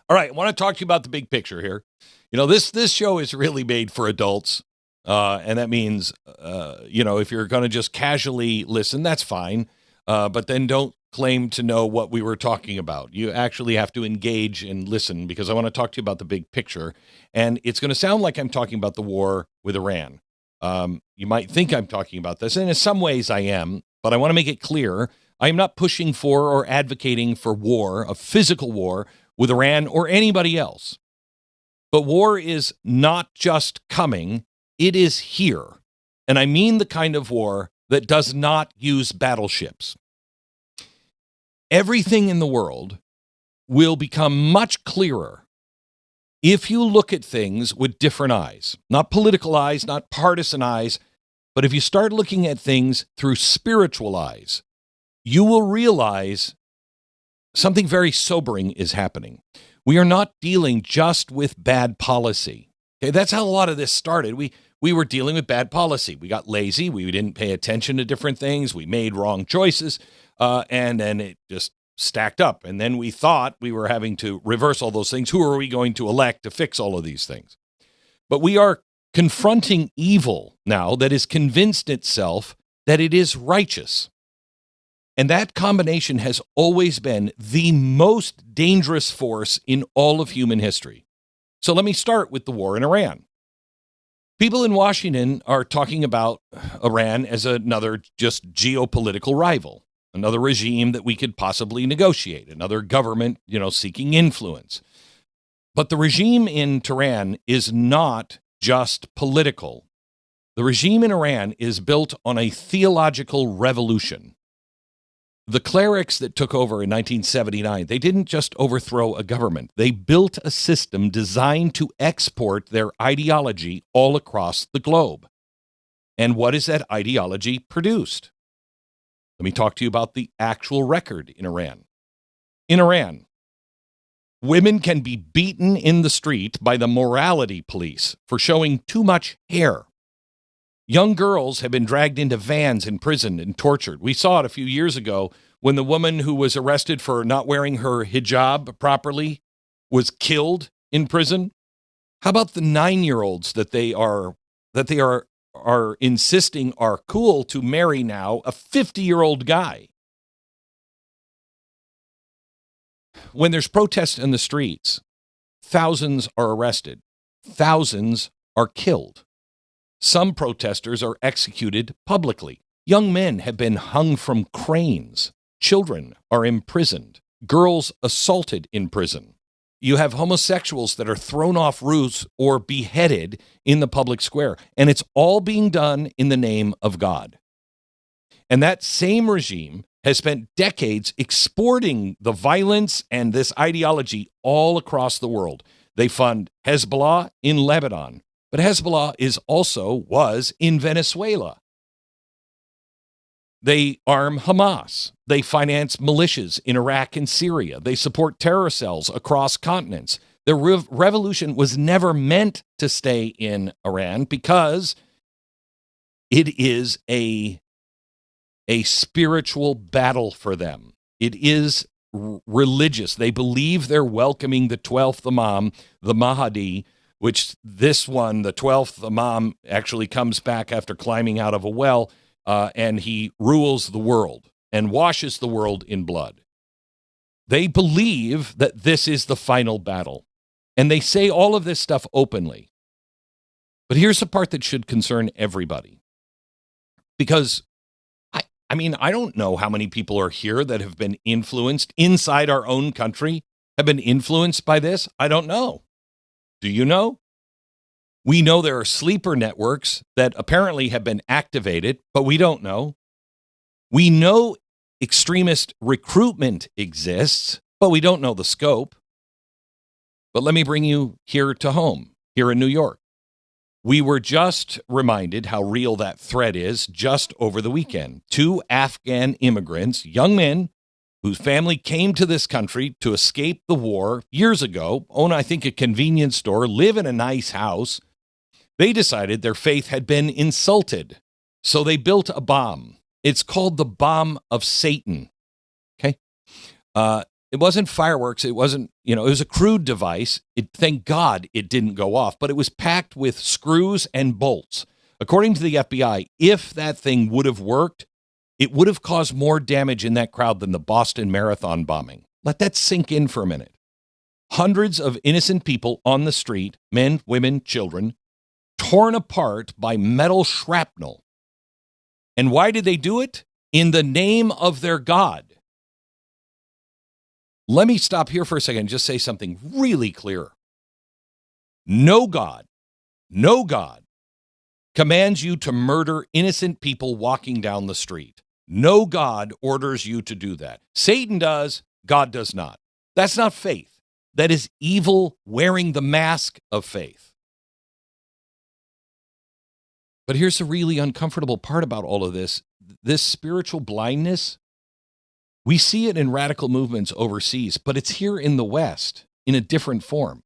All right, I want to talk to you about the big picture here. You know, this show is really made for adults, and that means, if you're going to just casually listen, that's fine, but then don't claim to know what we were talking about. You actually have to engage and listen, because I want to talk to you about the big picture, and it's going to sound like I'm talking about the war with Iran. You might think I'm talking about this, and in some ways I am, but I want to make it clear I am not pushing for or advocating for war, a physical war, with Iran or anybody else. But war is not just coming, it is here. And I mean the kind of war that does not use battleships. Everything in the world will become much clearer if you look at things with different eyes. Not political eyes, not partisan eyes, but if you start looking at things through spiritual eyes, you will realize something very sobering is happening. We are not dealing just with bad policy. Okay, that's how a lot of this started. We were dealing with bad policy. We got lazy. We didn't pay attention to different things. We made wrong choices, and then it just stacked up. And then we thought we were having to reverse all those things. Who are we going to elect to fix all of these things? But we are confronting evil now that is convinced itself that it is righteous. And that combination has always been the most dangerous force in all of human history. So let me start with the war in Iran. People in Washington are talking about Iran as another just geopolitical rival, another regime that we could possibly negotiate, another government, seeking influence. But the regime in Tehran is not just political. The regime in Iran is built on a theological revolution. The clerics that took over in 1979, they didn't just overthrow a government. They built a system designed to export their ideology all across the globe. And what is that ideology produced? Let me talk to you about the actual record in Iran. In Iran, women can be beaten in the street by the morality police for showing too much hair. Young girls have been dragged into vans in prison and tortured. We saw it a few years ago when the woman who was arrested for not wearing her hijab properly was killed in prison. How about the 9-year-olds that they are insisting are cool to marry now a 50-year-old guy? When there's protests in the streets, thousands are arrested. Thousands are killed. Some protesters are executed publicly. Young men have been hung from cranes. Children are imprisoned. Girls assaulted in prison. You have homosexuals that are thrown off roofs or beheaded in the public square. And it's all being done in the name of God. And that same regime has spent decades exporting the violence and this ideology all across the world. They fund Hezbollah in Lebanon. But Hezbollah was in Venezuela. They arm Hamas. They finance militias in Iraq and Syria. They support terror cells across continents. The revolution was never meant to stay in Iran because it is a spiritual battle for them. It is religious. They believe they're welcoming the 12th Imam, the Mahdi, which this one, the 12th Imam, actually comes back after climbing out of a well, and he rules the world and washes the world in blood. They believe that this is the final battle, and they say all of this stuff openly. But here's the part that should concern everybody, because I don't know how many people are here that have been influenced inside our own country, have been influenced by this. I don't know. Do you know? We know there are sleeper networks that apparently have been activated, but we don't know. We know extremist recruitment exists, but we don't know the scope. But let me bring you here to home, here in New York. We were just reminded how real that threat is just over the weekend. 2 Afghan immigrants, young men, whose family came to this country to escape the war years ago, own, I think, a convenience store, live in a nice house. They decided their faith had been insulted, so they built a bomb. It's called the bomb of Satan. Okay? It wasn't fireworks. It wasn't, it was a crude device. Thank God it didn't go off, but it was packed with screws and bolts. According to the FBI, if that thing would have worked, it would have caused more damage in that crowd than the Boston Marathon bombing. Let that sink in for a minute. Hundreds of innocent people on the street, men, women, children, torn apart by metal shrapnel. And why did they do it? In the name of their God. Let me stop here for a second and just say something really clear. No God commands you to murder innocent people walking down the street. No God orders you to do that. Satan does, God does not. That's not faith. That is evil wearing the mask of faith. But here's the really uncomfortable part about all of this. This spiritual blindness, we see it in radical movements overseas, but it's here in the West in a different form.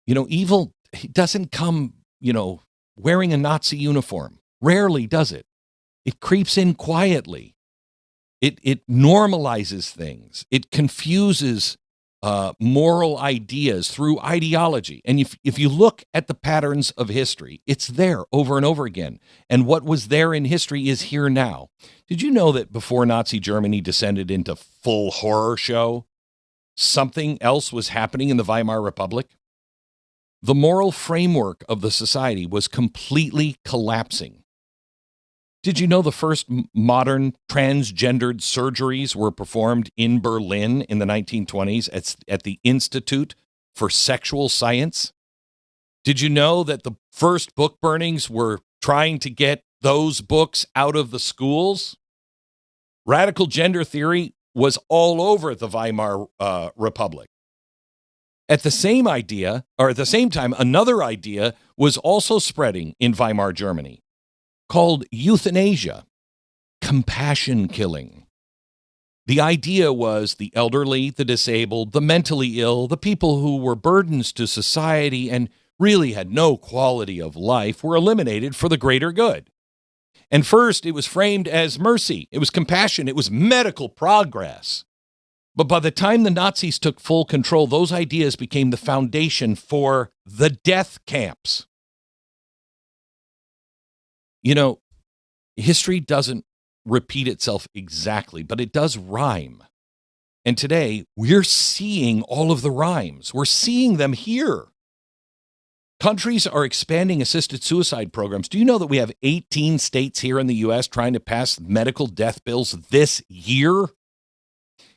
Evil doesn't come, wearing a Nazi uniform. Rarely does it. It creeps in quietly. It normalizes things. It confuses moral ideas through ideology. And if you look at the patterns of history, it's there over and over again. And what was there in history is here now. Did you know that before Nazi Germany descended into full horror show, something else was happening in the Weimar Republic? The moral framework of the society was completely collapsing. Did you know the first modern transgendered surgeries were performed in Berlin in the 1920s at the Institute for Sexual Science? Did you know that the first book burnings were trying to get those books out of the schools? Radical gender theory was all over the Weimar Republic. At the same time, another idea was also spreading in Weimar Germany, called euthanasia, compassion killing. The idea was the elderly, the disabled, the mentally ill, the people who were burdens to society and really had no quality of life were eliminated for the greater good. And first, it was framed as mercy. It was compassion. It was medical progress. But by the time the Nazis took full control, those ideas became the foundation for the death camps. History doesn't repeat itself exactly, but it does rhyme. And today, we're seeing all of the rhymes. We're seeing them here. Countries are expanding assisted suicide programs. Do you know that we have 18 states here in the U.S. trying to pass medical death bills this year?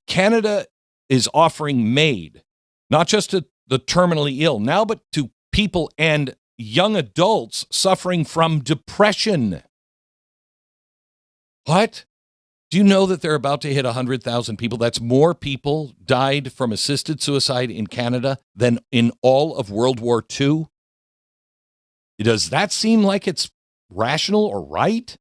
Canada is offering MAID, not just to the terminally ill now, but to people and young adults suffering from depression. What? Do you know that they're about to hit 100,000 people? That's more people died from assisted suicide in Canada than in all of World War II. Does that seem like it's rational or right?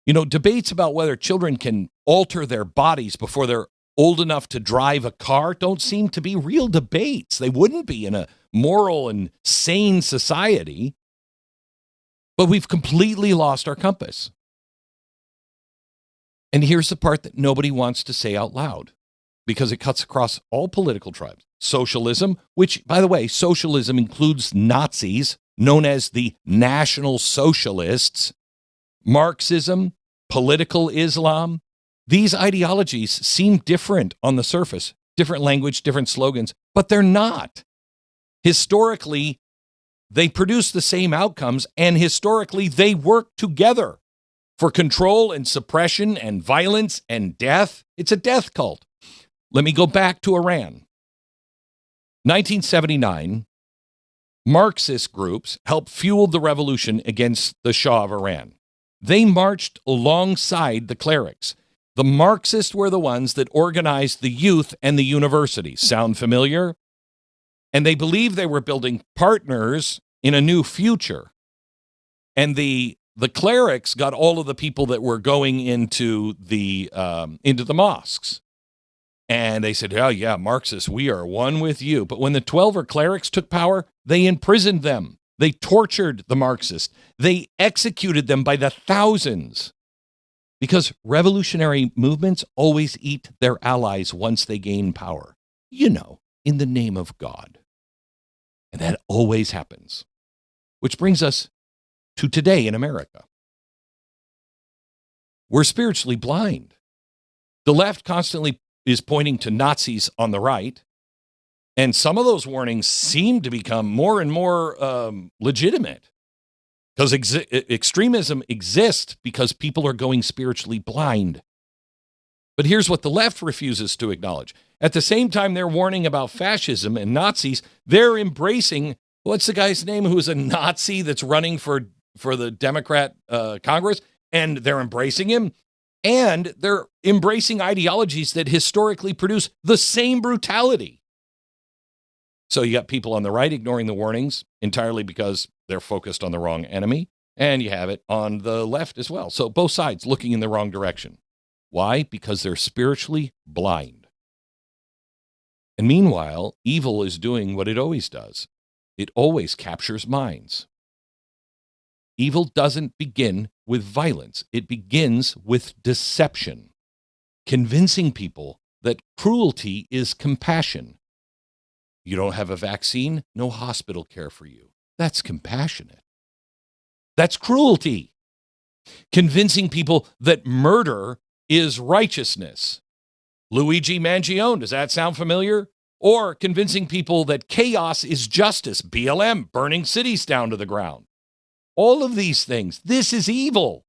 Debates about whether children can alter their bodies before they're old enough to drive a car don't seem to be real debates. They wouldn't be in a moral and sane society. But we've completely lost our compass. And here's the part that nobody wants to say out loud, because it cuts across all political tribes. Socialism, which, by the way, socialism includes Nazis, known as the National Socialists, Marxism, political Islam. These ideologies seem different on the surface, different language, different slogans, but they're not. Historically, they produce the same outcomes, and historically, they work together for control and suppression and violence and death. It's a death cult. Let me go back to Iran. 1979, Marxist groups helped fuel the revolution against the Shah of Iran. They marched alongside the clerics. The Marxists were the ones that organized the youth and the universities. Sound familiar? And they believed they were building partners in a new future. And the clerics got all of the people that were going into the mosques. And they said, oh, yeah, Marxists, we are one with you. But when the 12 clerics took power, they imprisoned them. They tortured the Marxists. They executed them by the thousands. Because revolutionary movements always eat their allies once they gain power. You know, in the name of God. And that always happens. Which brings us to today in America. We're spiritually blind. The left constantly is pointing to Nazis on the right. And some of those warnings seem to become more and more legitimate. Because extremism exists because people are going spiritually blind. But here's what the left refuses to acknowledge. At the same time they're warning about fascism and Nazis, they're embracing, what's the guy's name who is a Nazi that's running for the Democrat Congress? And they're embracing him. And they're embracing ideologies that historically produce the same brutality. So you got people on the right ignoring the warnings entirely because they're focused on the wrong enemy. And you have it on the left as well. So both sides looking in the wrong direction. Why? Because they're spiritually blind. And meanwhile, evil is doing what it always does. It always captures minds. Evil doesn't begin with violence. It begins with deception, convincing people that cruelty is compassion. You don't have a vaccine, no hospital care for you. That's compassionate. That's cruelty. Convincing people that murder is righteousness. Luigi Mangione, does that sound familiar? Or convincing people that chaos is justice. BLM, burning cities down to the ground. All of these things, this is evil.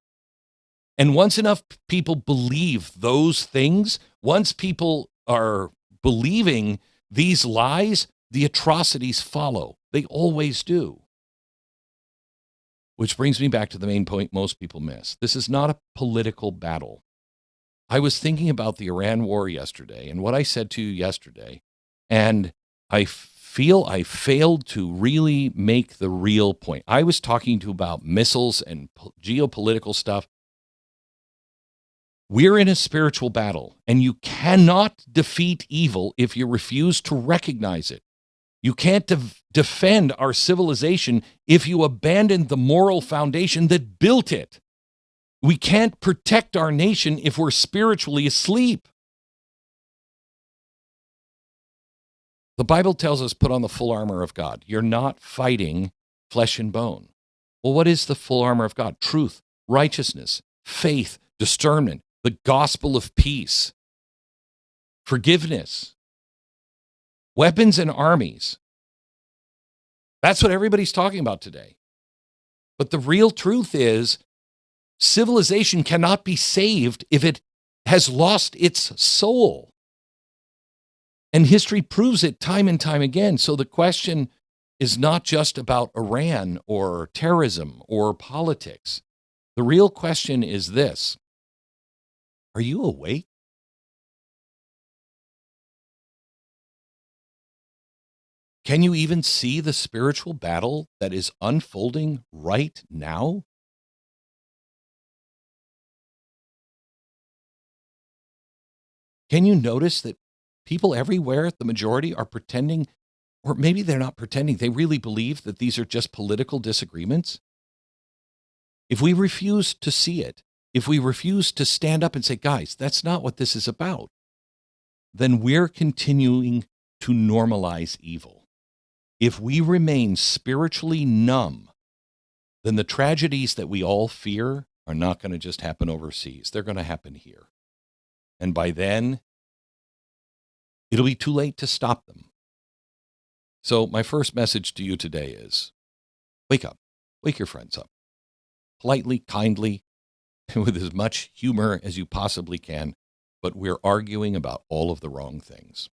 And once enough people believe those things, once people are believing these lies, the atrocities follow. They always do. Which brings me back to the main point most people miss. This is not a political battle. I was thinking about the Iran war yesterday and what I said to you yesterday, and I feel I failed to really make the real point. I was talking to you about missiles and geopolitical stuff. We're in a spiritual battle, and you cannot defeat evil if you refuse to recognize it. You can't defend our civilization if you abandon the moral foundation that built it. We can't protect our nation if we're spiritually asleep. The Bible tells us put on the full armor of God. You're not fighting flesh and bone. Well, what is the full armor of God? Truth, righteousness, faith, discernment, the gospel of peace, forgiveness, weapons and armies. That's what everybody's talking about today. But the real truth is civilization cannot be saved if it has lost its soul. And history proves it time and time again. So the question is not just about Iran or terrorism or politics. The real question is this: are you awake? Can you even see the spiritual battle that is unfolding right now? Can you notice that people everywhere, the majority, are pretending, or maybe they're not pretending, they really believe that these are just political disagreements? If we refuse to see it, if we refuse to stand up and say, guys, that's not what this is about, then we're continuing to normalize evil. If we remain spiritually numb, then the tragedies that we all fear are not going to just happen overseas. They're going to happen here. And by then, it'll be too late to stop them. So my first message to you today is, wake up. Wake your friends up. Politely, kindly, with as much humor as you possibly can, but we're arguing about all of the wrong things.